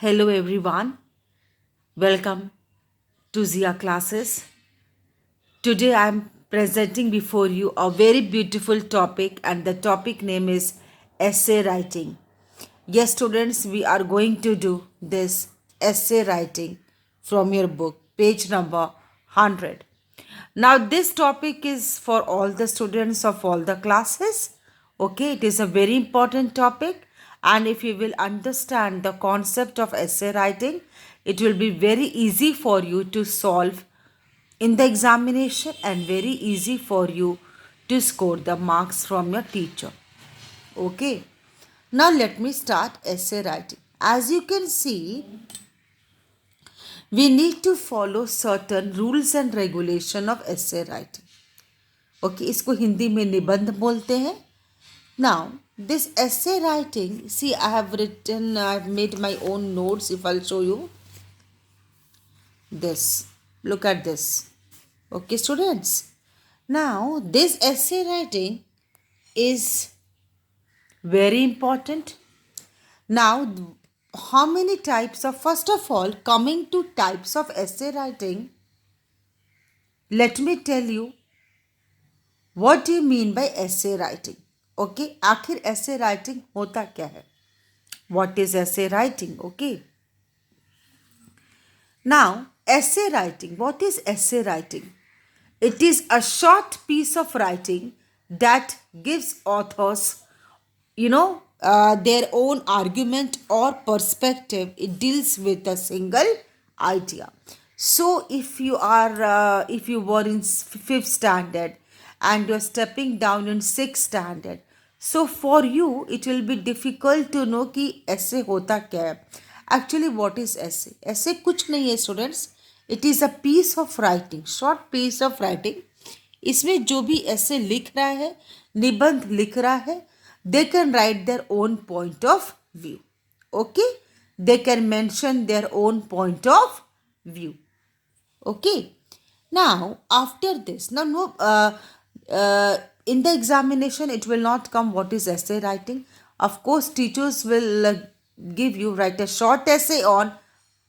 Hello everyone, welcome to Zia classes. Today I am presenting before you a very beautiful topic and the topic name is essay writing. Yes students, we are going to do this essay writing from your book, page number 100. Now this topic is for all the students of all the classes. Okay, it is a very important topic, and if you will understand the concept of essay writing, it will be very easy for you to solve in the examination and very easy for you to score the marks from your teacher. Okay, now let me start essay writing. As you can see, we need to follow certain rules and regulation of essay writing. Okay, इसको हिंदी में निबंध बोलते हैं. Now, this essay writing, see, I have made my own notes. If I'll show you this, look at this. Okay, students. Now, this essay writing is very important. Now, how many types of, first of all, coming to types of essay writing, let me tell you what do you mean by essay writing. Okay, आखिर essay writing होता क्या है? What is essay writing? Okay, now essay writing, what is essay writing? It is a short piece of writing that gives authors their own argument or perspective. It deals with a single idea. So if you were in fifth standard and you're stepping down in sixth standard, so for you it will be difficult to know कि ऐसे होता क्या है. Actually what is essay? ऐसे कुछ नहीं है students. It is a piece of writing, short piece of writing. इसमें जो भी ऐसे लिख रहा है, निबंध लिख रहा है, they can write their own point of view. Okay, they can mention their own point of view. Okay, now after this, now no in the examination it will not come what is essay writing. Of course teachers will give you write a short essay on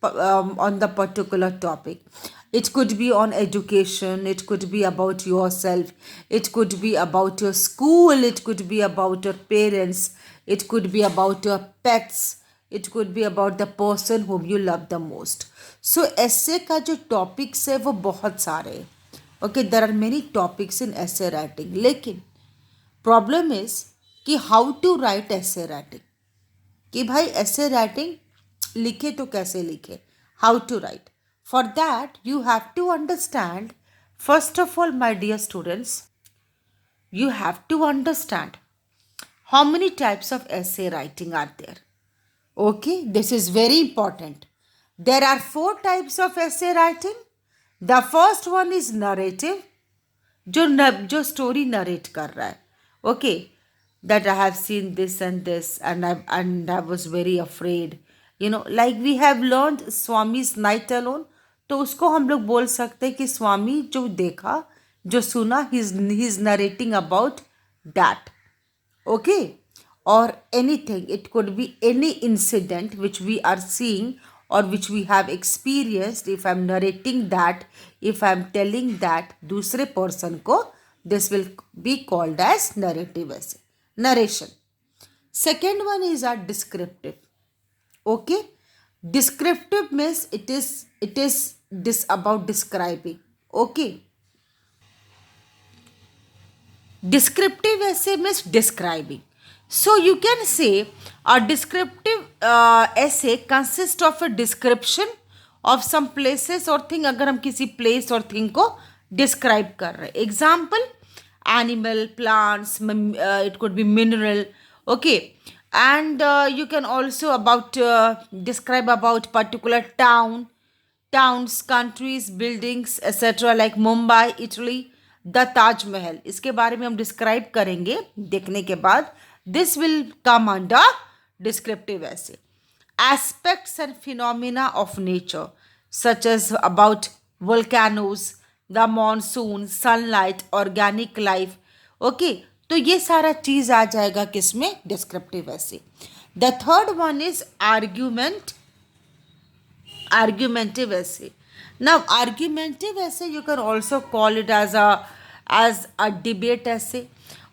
the particular topic. It could be on education, it could be about yourself, it could be about your school, it could be about your parents, it could be about your pets, it could be about the person whom you love the most. So essay का जो topics है वो बहुत सारे हैं. Okay, there are many topics in essay writing, लेकिन problem is कि how to write essay writing, कि भाई essay writing लिखे तो कैसे लिखे, how to write. For that you have to understand, first of all my dear students, you have to understand how many types of essay writing are there. Okay, this is very important. There are 4 types of essay writing. The first one is narrative, जो story narrate कर रहा है. Okay, that I have seen this and this and I was very afraid. Like we have learned Swami's Night Alone, तो उसको हम लोग बोल सकते हैं कि स्वामी जो देखा, जो सुना, he is narrating about that. Okay, or anything, it could be any incident which we are seeing or which we have experienced. If I'm narrating that, if I'm telling that दूसरे person को, this will be called as narrative essay, narration. Second one is a descriptive. Okay, descriptive means it is this about describing. Okay, descriptive essay means describing. So you can say a descriptive essay consists of a description of some places or thing. अगर हम किसी place और thing को describe कर रहे हैं, example animal, plants, it could be mineral. Okay, and you can also about describe about particular towns, countries, buildings, etc. like Mumbai, Italy, the Taj Mahal. इसके बारे में हम डिस्क्राइब करेंगे देखने के बाद. This will come under descriptive essay. Aspects and phenomena of nature such as about volcanoes, the monsoon, sunlight, organic life. Okay, तो ये सारा चीज आ जाएगा किसमें? Descriptive essay. The third one is argument Argumentative essay. Now, argumentative essay, you can also call it as a debate essay.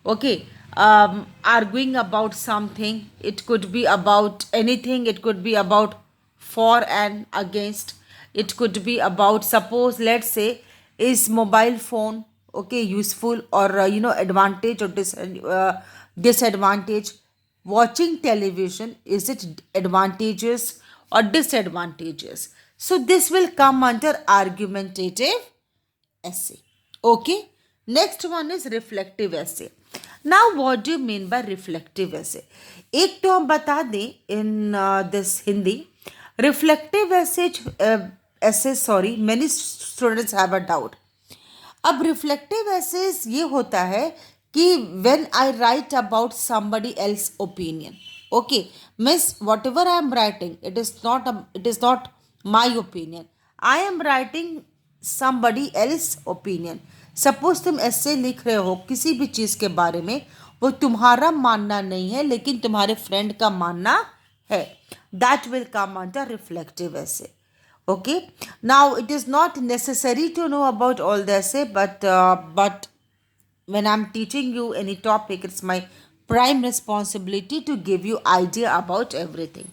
Okay, arguing about something. It could be about anything. It could be about for and against. It could be about, suppose, let's say, is mobile phone okay useful, or advantage or disadvantage. Watching television, is it advantageous or disadvantageous? So this will come under argumentative essay. Okay. Next one is reflective essay. Now, what do you mean by reflective essay? एक तो हम बता दें in this Hindi. Reflective essay, sorry, many students have a doubt. अब reflective assess ये होता है कि when I right about somebody else opinion. Okay, means what ever I am writing, it is not my opinion. I am writing somebody else opinion. Suppose तुम ऐसे लिख रहे हो किसी भी चीज़ के बारे में, वो तुम्हारा मानना नहीं है लेकिन तुम्हारे फ्रेंड का मानना है. That will come under reflective ऐसे. Okay, now it is not necessary to know about all the essay, but when I'm teaching you any topic, it's my prime responsibility to give you idea about everything.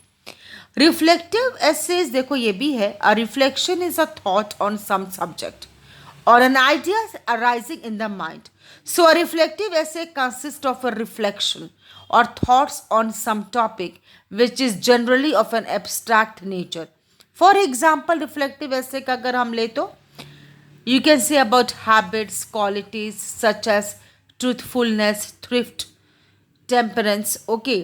Reflective essays, देखो ये भी है. A reflection is a thought on some subject or an idea arising in the mind. So a reflective essay consists of a reflection or thoughts on some topic which is generally of an abstract nature. For example reflective essay का अगर हम ले तो you can say about habits, qualities such as truthfulness, thrift, temperance. Okay,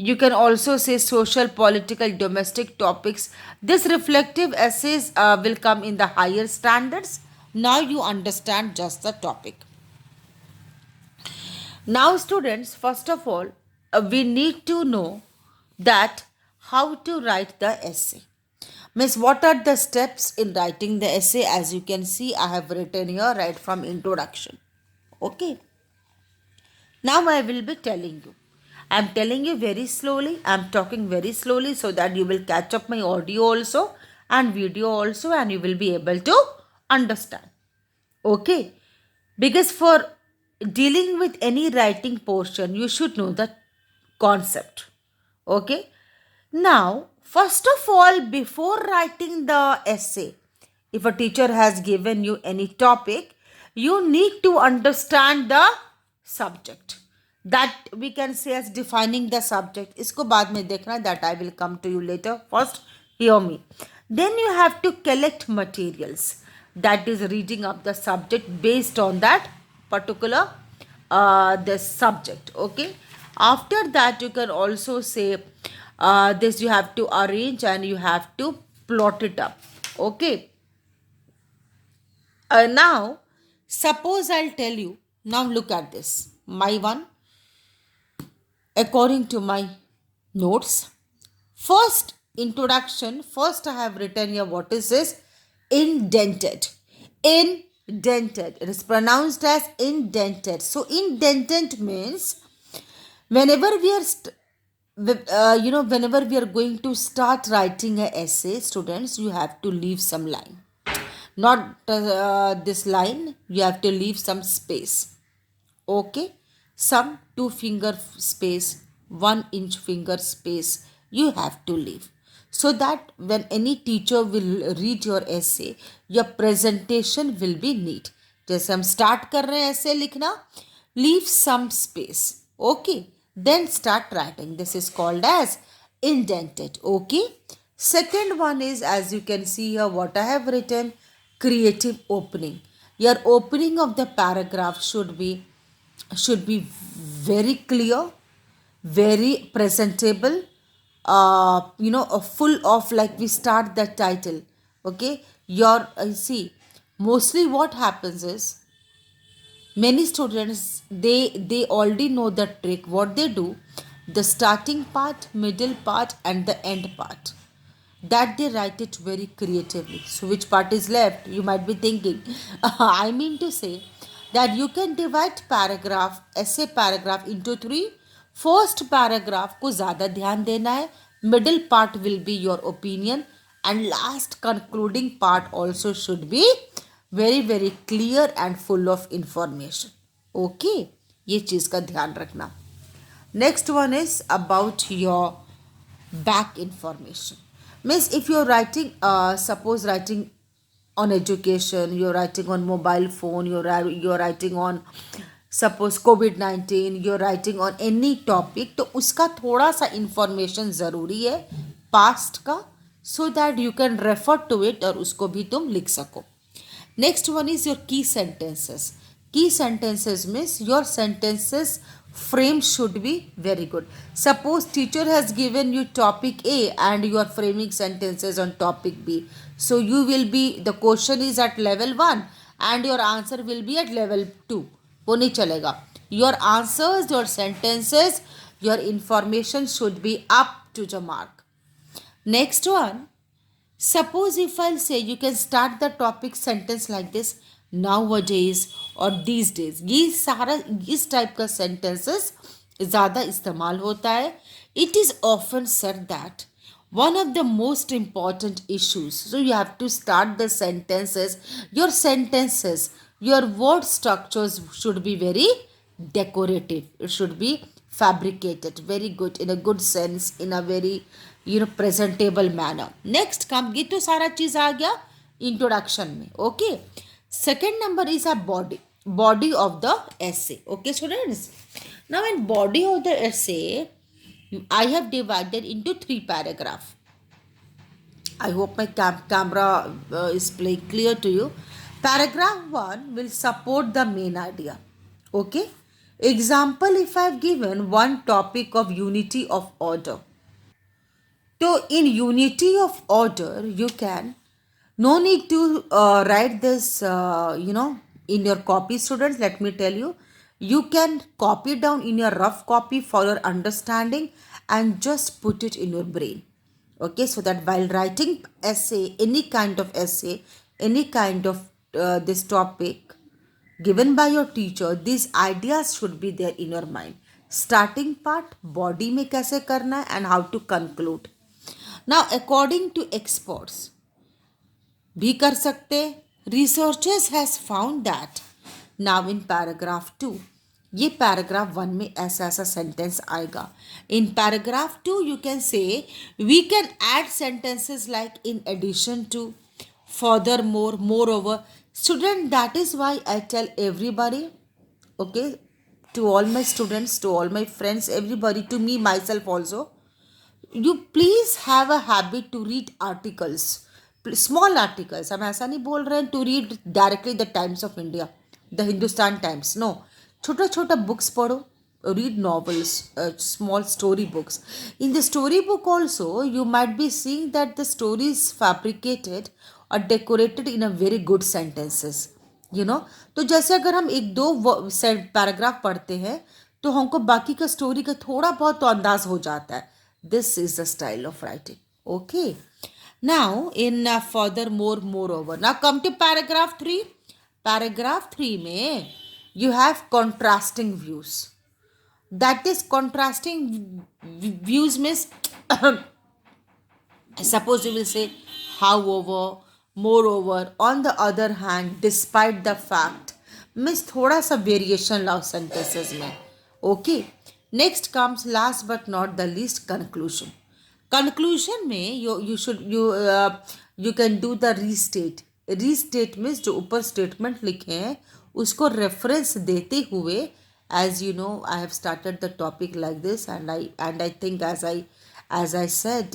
you can also say social, political, domestic topics. This reflective essays will come in the higher standards. Now you understand just the topic. Now students, first of all, we need to know that how to write the essay. Miss, what are the steps in writing the essay? As you can see, I have written here right from introduction. Okay. Now I will be telling you. I am telling you very slowly. I am talking very slowly so that you will catch up my audio also and video also, and you will be able to understand. Okay. Because for dealing with any writing portion, you should know the concept. Okay. Now, first of all, before writing the essay, if a teacher has given you any topic, you need to understand the subject. That we can say as defining the subject. इसको बाद में देखना, that I will come to you later. First, hear me. Then you have to collect materials. That is reading of the subject based on that particular the subject. Okay. After that, you can also say this you have to arrange and you have to plot it up. Okay. Now, suppose I'll tell you, now look at this. My one, according to my notes, first introduction, first I have written here what is this? Indented. Indented. It is pronounced as indented. So, indented means whenever we are whenever we are going to start writing an essay, students, you have to leave some line. Not this line, you have to leave some space. Okay, some 2 finger space, 1 inch finger space you have to leave, so that when any teacher will read your essay, your presentation will be neat. जैसे हम start कर रहे हैं essay लिखना, leave some space. Okay. Then start writing. This is called as indented. Okay. Second one is, as you can see here, what I have written, creative opening. Your opening of the paragraph should be very clear, very presentable. Full of, like we start the title. Okay. See, mostly what happens is, many students, they already know the trick. What they do, the starting part, middle part and the end part, that they write it very creatively. So which part is left, you might be thinking. I mean to say that you can divide essay paragraph into 3. First paragraph को ज़्यादा ध्यान देना है. Middle part will be your opinion and last concluding part also should be very very clear and full of information. Okay, ये चीज़ का ध्यान रखना. Next one is about your back information. Means if you're writing, suppose writing on education, you're writing on mobile phone, you're writing on suppose COVID-19, you're writing on any topic, तो उसका थोड़ा सा information ज़रूरी है past का, so that you can refer to it और उसको भी तुम लिख सको. Next one is your key sentences. Key sentences means your sentences frame should be very good. Suppose teacher has given you topic A and you are framing sentences on topic B. So you will be, the question is at level 1 and your answer will be at level 2. वो नहीं चलेगा. Your answers, your sentences, your information should be up to the mark. Next one, suppose if I'll say you can start the topic sentence like this, nowadays और these days, ये सारा इस type का sentences ज़्यादा इस्तेमाल होता है. It is often said that one of the most important issues, so you have to start the sentences, your word structures should be very decorative, it should be fabricated very good, in a good sense, in a very presentable manner. Next come, ये तो सारा चीज आ गया introduction में. Okay, second number is a body of the essay. Okay students, now in body of the essay I have divided into 3 paragraphs. I hope my camera is playing clear to you. Paragraph 1 will support the main idea. Okay, example, if I have given one topic of unity of order, so in unity of order you can, no need to write this in your copy, students. Let me tell you, you can copy down in your rough copy for your understanding and just put it in your brain. Okay, so that while writing essay, any kind of essay, any kind of this topic given by your teacher, these ideas should be there in your mind. Starting part, body में कैसे करना है and how to conclude. Now according to experts भी कर सकते. Researchers has found that. Now in paragraph 2, ये paragraph 1 में ऐसा ऐसा sentence आएगा. In paragraph 2 you can say we can add sentences like in addition to, furthermore, moreover. Student, that is why I tell everybody, okay, to all my students, to all my friends, everybody, to me myself also, you please have a habit to read articles, small articles. हम ऐसा नहीं बोल रहे हैं to read directly the Times of India, the Hindustan Times. No, छोटा छोटा books पढ़ो, read novels, small story books. In the story book also you might be seeing that the story is fabricated or decorated in a very good sentences. तो जैसे अगर हम एक दो paragraph पढ़ते हैं तो हमको बाकी का स्टोरी का थोड़ा बहुत तो अंदाज हो जाता है. This is the style of writing. Okay. Now in furthermore, moreover. Now come to paragraph 3. Paragraph 3 में you have contrasting views. That is, contrasting views means suppose you will say however, moreover, on the other hand, despite the fact, means थोड़ा सा variation लाओ sentences में. Okay. Next comes, last but not the least, conclusion. Conclusion में you can do the restate. Restate means जो ऊपर statement लिखे हैं उसको reference देते हुए, as you know, I have started the topic like this, and I think as I said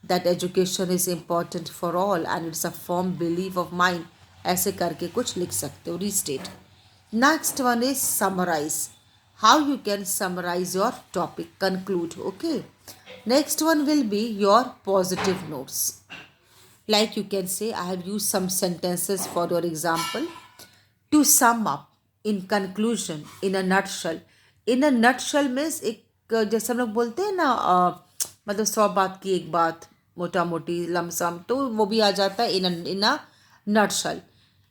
that education is important for all and it's a firm belief of mine. ऐसे करके कुछ लिख सकते हो. Restate. Next one is summarize. How you can summarize your topic, conclude. Okay. Next one will be your positive notes. Like you can say, I have used some sentences for your example. To sum up, in conclusion, in a nutshell. In a nutshell means एक जैसे हम लोग बोलते हैं ना, मतलब 100 बात की एक बात, मोटा मोटी लमसम, तो वो भी आ जाता है in a nutshell.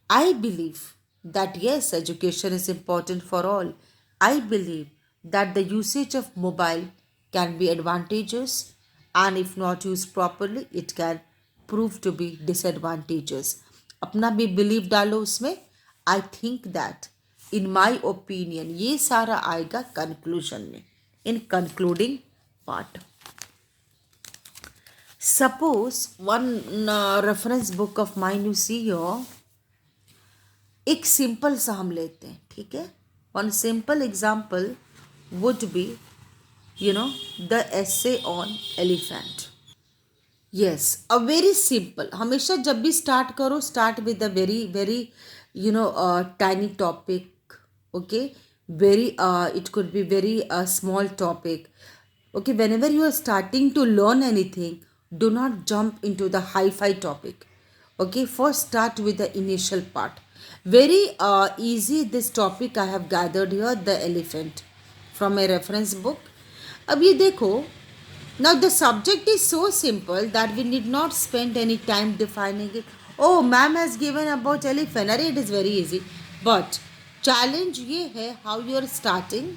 I believe that yes, education is important for all. I believe that the usage of mobile can be advantageous, and if not used properly, it can prove to be disadvantageous. अपना भी believe डालो उसमें. I think that in my opinion ये सारा आएगा conclusion में, in concluding part. Suppose one reference book of mine you see here. एक simple सा हम लेते हैं, ठीक है. One simple example would be the essay on elephant. Yes, a very simple. हमेशा जब भी स्टार्ट करो, start with a very very tiny topic. Okay, very it could be very small topic. Okay, whenever you are starting to learn anything, do not jump into the hi-fi topic. Okay, first start with the initial part. Very easy this topic I have gathered here, the elephant, from a reference book. अब ये देखो, now the subject is so simple that we need not spend any time defining it. Oh, ma'am has given about elephant. अरे it is very easy. But challenge ये है how you are starting,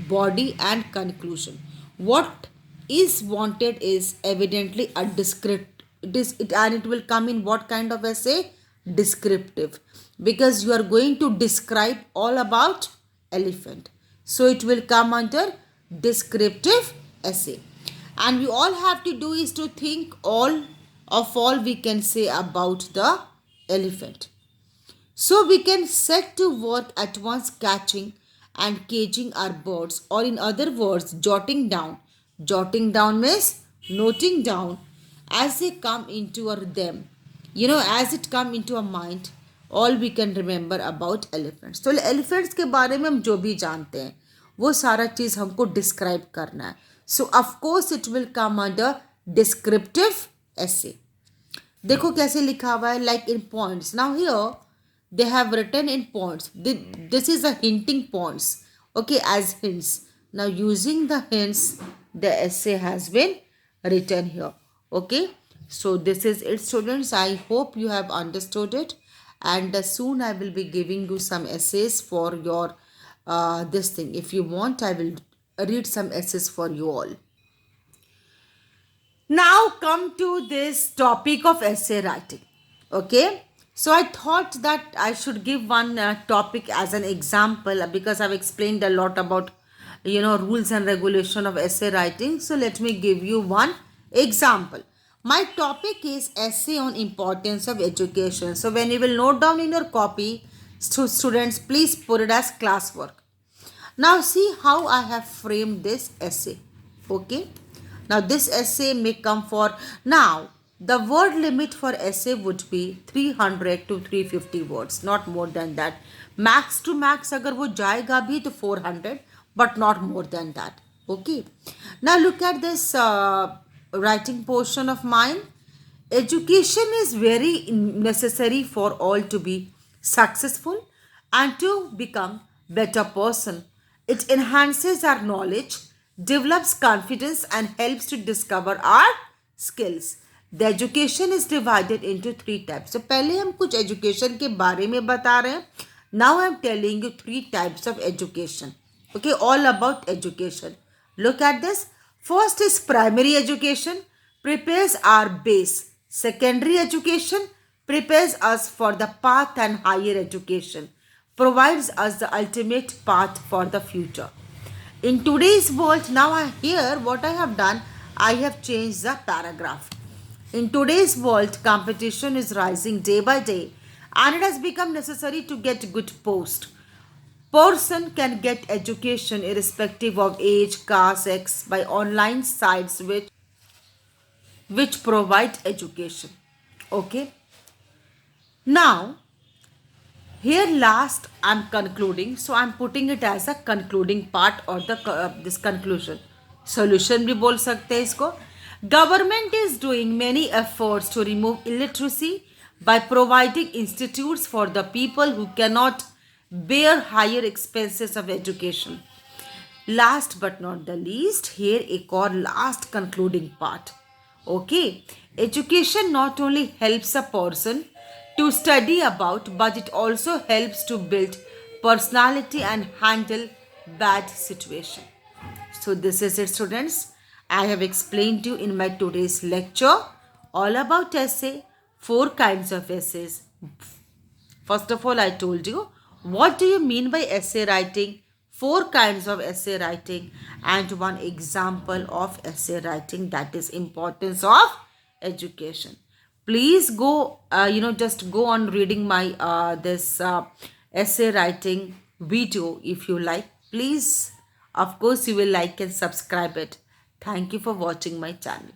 body and conclusion. What is wanted is evidently a descript. And it will come in what kind of essay? Descriptive. Because you are going to describe all about elephant. So it will come under descriptive essay. And we all have to do is to think all we can say about the elephant. So we can set to work at once catching and caging our birds, or in other words, jotting down. Jotting down means noting down as they come into our them. As it come into our mind, all we can remember about elephants. तो elephants के बारे में हम जो भी जानते हैं वो सारा चीज़ हमको डिस्क्राइब करना है. So of course it will come under descriptive essay. देखो कैसे लिखा हुआ है, like in points. Now here they have written in points. This is a hinting points, okay, as hints. Now using the hints, the essay has been written here. Okay, so this is it, students. I hope you have understood it, and soon I will be giving you some essays for your this thing. If you want, I will read some essays for you all. Now come to this topic of essay writing. Okay, so I thought that I should give one topic as an example, because I've explained a lot about rules and regulation of essay writing. So let me give you one example. My topic is essay on importance of education. So when you will note down in your copy, students, please put it as classwork. Now see how I have framed this essay. Okay. Now this essay may come for, now the word limit for essay would be 300 to 350 words, not more than that. Max to max अगर वो जाएगा भी तो 400, but not more than that. Okay. Now look at this writing portion of mine. Education is very necessary for all to be successful and to become better person. It enhances our knowledge, develops confidence and helps to discover our skills. The education is divided into 3 types. So पहले हम कुछ education के बारे में बता रहे हैं. Now I am telling you 3 types of education. Okay, all about education. Look at this. First is primary education, prepares our base. Secondary education prepares us for the path, and higher education provides us the ultimate path for the future. In today's world, now here what I have done, I have changed the paragraph. In today's world, competition is rising day by day, and it has become necessary to get good post. Person can get education irrespective of age, caste, sex by online sites which provide education. Okay. Now, here last I'm concluding, so I'm putting it as a concluding part, or the this conclusion. Solution भी बोल सकते हैं इसको. Government is doing many efforts to remove illiteracy by providing institutes for the people who cannot bear higher expenses of education. Last but not the least, here एक और last concluding part. Okay, education not only helps a person to study about, but it also helps to build personality and handle bad situation. So this is it, students. I have explained to you in my today's lecture all about essay, four kinds of essays. First of all, I told you what do you mean by essay writing, four kinds of essay writing, and one example of essay writing, that is importance of education. Please go, just go on reading my this essay writing video if you like. Please, of course, you will like and subscribe it. Thank you for watching my channel.